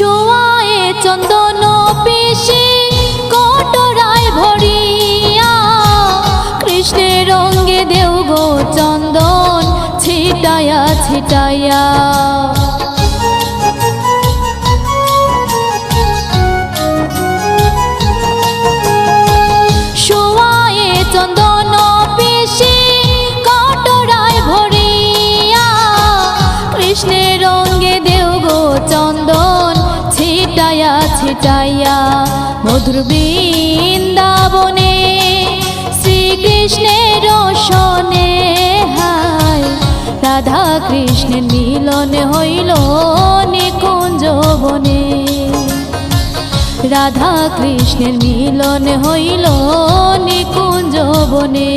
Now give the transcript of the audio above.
শোয়ায়ে চন্দন পিশি কটরায় ভরিয়া, কৃষ্ণের রঙ্গে দেও গো চন্দন ছিটায়া ছিটায়া। শোয়ায়ে চন্দন পিশি কটরায় ভরিয়া, কৃষ্ণের রঙ্গে দেও গো চন্দন ছিটায়া ছিটাইয়া। মধুর বৃন্দাবনে শ্রীকৃষ্ণের রসনে হায়, রাধা কৃষ্ণের মিলন হইল নিকুঞ্জ বনে, রাধা কৃষ্ণের মিলন হইল নিকুঞ্জ বনে।